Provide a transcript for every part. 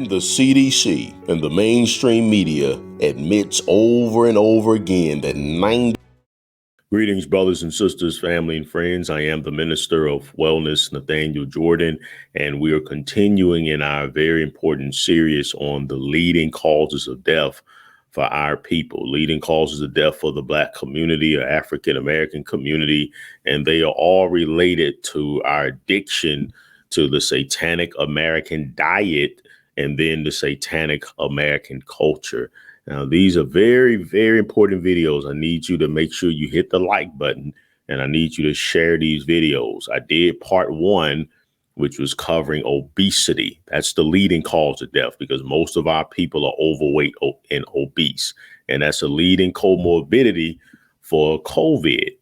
The CDC and the mainstream media admits over and over again that 90. Greetings, brothers and sisters, family and friends. I am the Minister of Wellness, Nathaniel Jordan, and we are continuing in our very important series on the leading causes of death for our people, leading causes of death for the Black community or African American community, and they are all related to our addiction to the satanic American diet and then the satanic American culture. Now, these are very, very important videos. I need you to make sure you hit the like button, and I need you to share these videos. I did part one, which was covering obesity. That's the leading cause of death because most of our people are overweight and obese, and that's a leading comorbidity for COVID.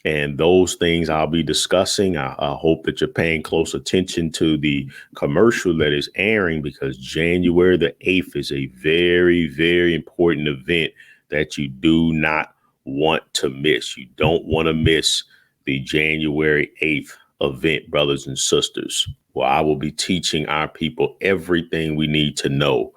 And those things I'll be discussing. I hope that you're paying close attention to the commercial that is airing because January the 8th is a very, very important event that you do not want to miss. You don't want to miss the January 8th event, brothers and sisters, where I will be teaching our people everything we need to know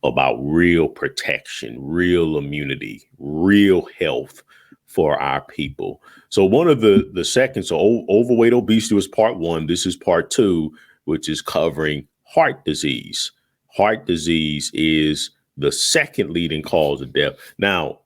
about real protection, real immunity, real health for our people. So one of the seconds, so overweight obesity was part one. This is part two, which is covering heart disease. Heart disease is the second leading cause of death. Now,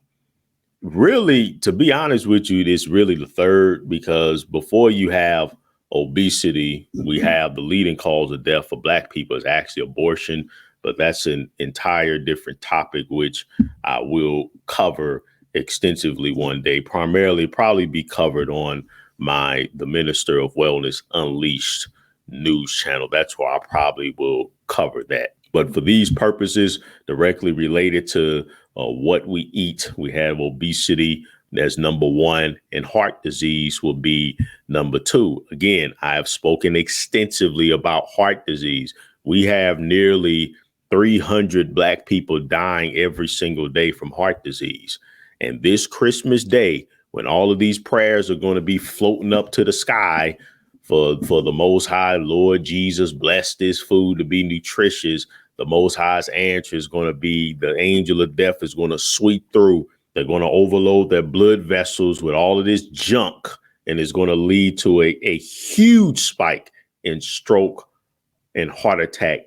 really, to be honest with you, it's really the third because before you have obesity, we have the leading cause of death for Black people is actually abortion, but that's an entire different topic, which I will cover extensively one day, primarily probably be covered on the Minister of Wellness Unleashed news channel. That's where I probably will cover that. But for these purposes, directly related to what we eat, we have obesity as number one, and heart disease will be number two. Again, I have spoken extensively about heart disease. We have nearly 300 Black people dying every single day from heart disease. And this Christmas Day, when all of these prayers are going to be floating up to the sky for the Most High, Lord Jesus, bless this food to be nutritious. The Most High's answer is going to be the angel of death is going to sweep through. They're going to overload their blood vessels with all of this junk, and it's going to lead to a huge spike in stroke and heart attack,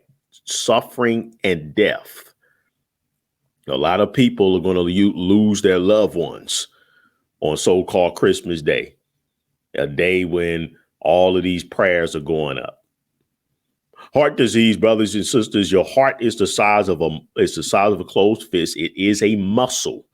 suffering and death. A lot of people are going to lose their loved ones on so-called Christmas Day, a day when all of these prayers are going up. Heart disease, brothers and sisters, your heart is the size of a closed fist. It is a muscle.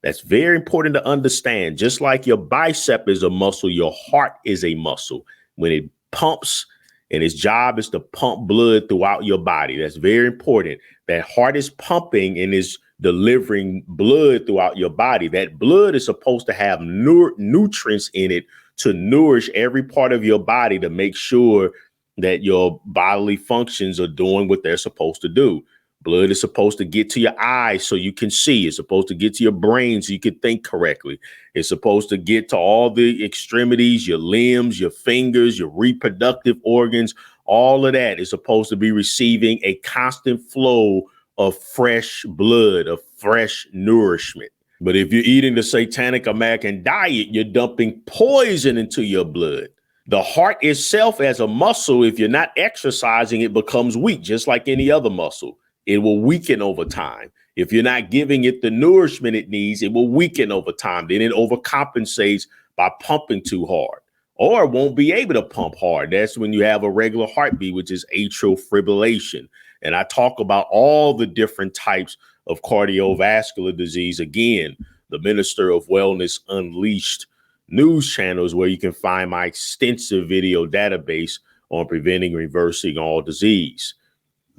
That's very important to understand. Just like your bicep is a muscle, your heart is a muscle. When it pumps, and its job is to pump blood throughout your body. That's very important. That heart is pumping and is delivering blood throughout your body. That blood is supposed to have nutrients in it to nourish every part of your body to make sure that your bodily functions are doing what they're supposed to do. Blood is supposed to get to your eyes so you can see. It's supposed to get to your brain so you can think correctly. It's supposed to get to all the extremities, your limbs, your fingers, your reproductive organs. All of that is supposed to be receiving a constant flow of fresh blood, of fresh nourishment. But if you're eating the satanic American diet, you're dumping poison into your blood. The heart itself as a muscle, if you're not exercising, it becomes weak, just like any other muscle. It will weaken over time. If you're not giving it the nourishment it needs, it will weaken over time. Then it overcompensates by pumping too hard, or it won't be able to pump hard. That's when you have a regular heartbeat, which is atrial fibrillation. And I talk about all the different types of cardiovascular disease. Again, the Minister of Wellness Unleashed news channels where you can find my extensive video database on preventing and reversing all disease.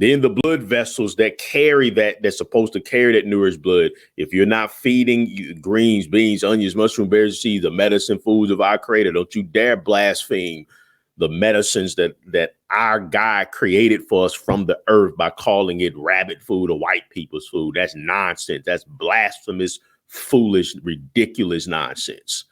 Then the blood vessels that carry that's supposed to carry that nourished blood. If you're not feeding greens, beans, onions, mushroom, berries, seeds, the medicine foods of our Creator, don't you dare blaspheme the medicines that our God created for us from the earth by calling it rabbit food or white people's food. That's nonsense. That's blasphemous, foolish, ridiculous nonsense.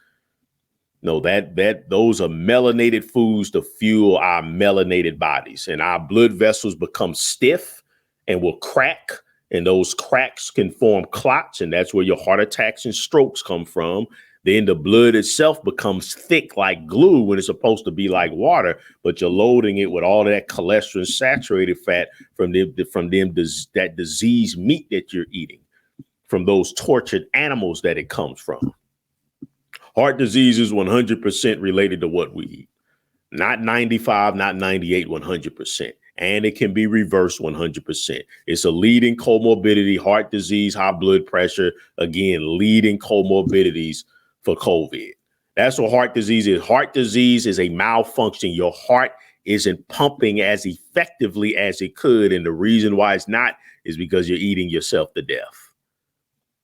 No, those are melanated foods to fuel our melanated bodies, and our blood vessels become stiff and will crack. And those cracks can form clots, and that's where your heart attacks and strokes come from. Then the blood itself becomes thick like glue when it's supposed to be like water, but you're loading it with all that cholesterol and saturated fat from that diseased meat that you're eating, from those tortured animals that it comes from. Heart disease is 100% related to what we eat. Not 95, not 98, 100%. And it can be reversed 100%. It's a leading comorbidity, heart disease, high blood pressure, again, leading comorbidities for COVID. That's what heart disease is. Heart disease is a malfunction. Your heart isn't pumping as effectively as it could. And the reason why it's not is because you're eating yourself to death.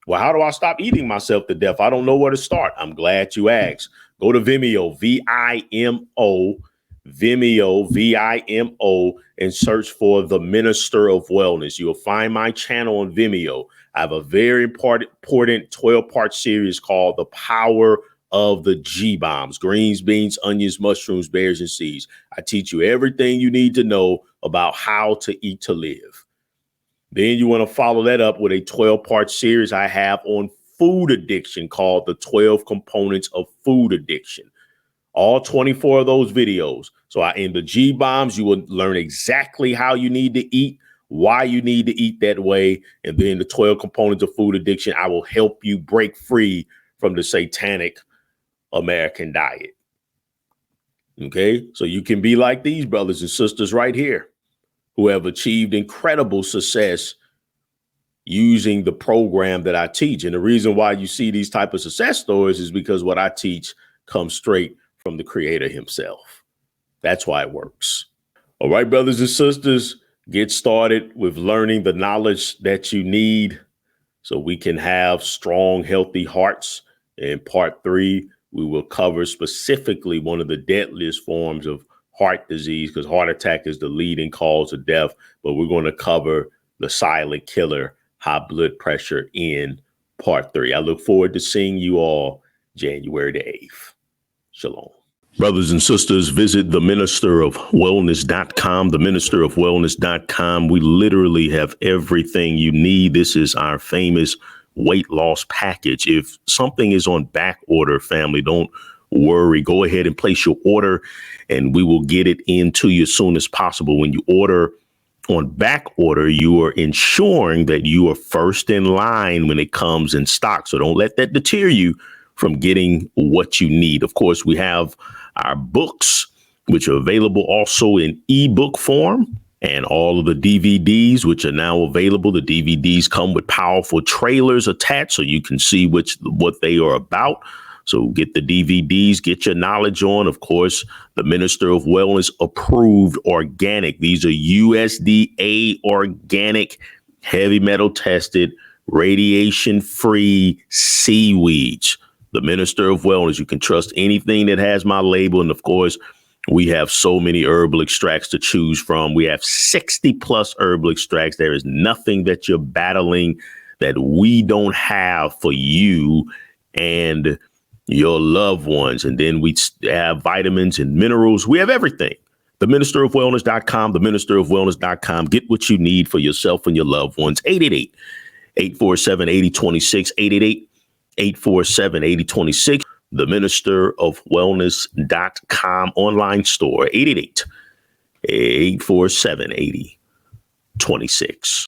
Well, how do I stop eating myself to death? I don't know where to start. I'm glad you asked. Go to Vimeo, Vimeo, and search for The Minister of Wellness. You'll find my channel on Vimeo. I have a very important 12-part series called The Power of the G-Bombs: greens, beans, onions, mushrooms, berries, and seeds. I teach you everything you need to know about how to eat to live. Then you want to follow that up with a 12-part series I have on food addiction called The 12 Components of Food Addiction. All 24 of those videos. So in the G-Bombs, you will learn exactly how you need to eat, why you need to eat that way. And then the 12 components of food addiction, I will help you break free from the satanic American diet. Okay, so you can be like these brothers and sisters right here who have achieved incredible success using the program that I teach. And the reason why you see these type of success stories is because what I teach comes straight from the Creator himself. That's why it works. All right, brothers and sisters, get started with learning the knowledge that you need so we can have strong, healthy hearts. In part 3, we will cover specifically one of the deadliest forms of heart disease, because heart attack is the leading cause of death. But we're going to cover the silent killer, high blood pressure, in part 3. I look forward to seeing you all January the 8th. Shalom. Brothers and sisters, visit theministerofwellness.com, theministerofwellness.com. We literally have everything you need. This is our famous weight loss package. If something is on back order, family, don't worry. Go ahead and place your order and we will get it into you as soon as possible. When you order on back order, you are ensuring that you are first in line when it comes in stock. So don't let that deter you from getting what you need. Of course, we have our books, which are available also in ebook form, and all of the DVDs, which are now available. The DVDs come with powerful trailers attached so you can see what they are about. So get the DVDs, get your knowledge on. Of course, the Minister of Wellness approved organic. These are USDA organic, heavy metal tested, radiation free seaweeds. The Minister of Wellness. You can trust anything that has my label. And of course, we have so many herbal extracts to choose from. We have 60 plus herbal extracts. There is nothing that you're battling that we don't have for you and your loved ones. And then we have vitamins and minerals. We have everything. TheMinisterOfWellness.com, TheMinisterOfWellness.com. Get what you need for yourself and your loved ones. 888-847-8026, 888-847-8026. TheMinisterOfWellness.com online store, 888-847-8026.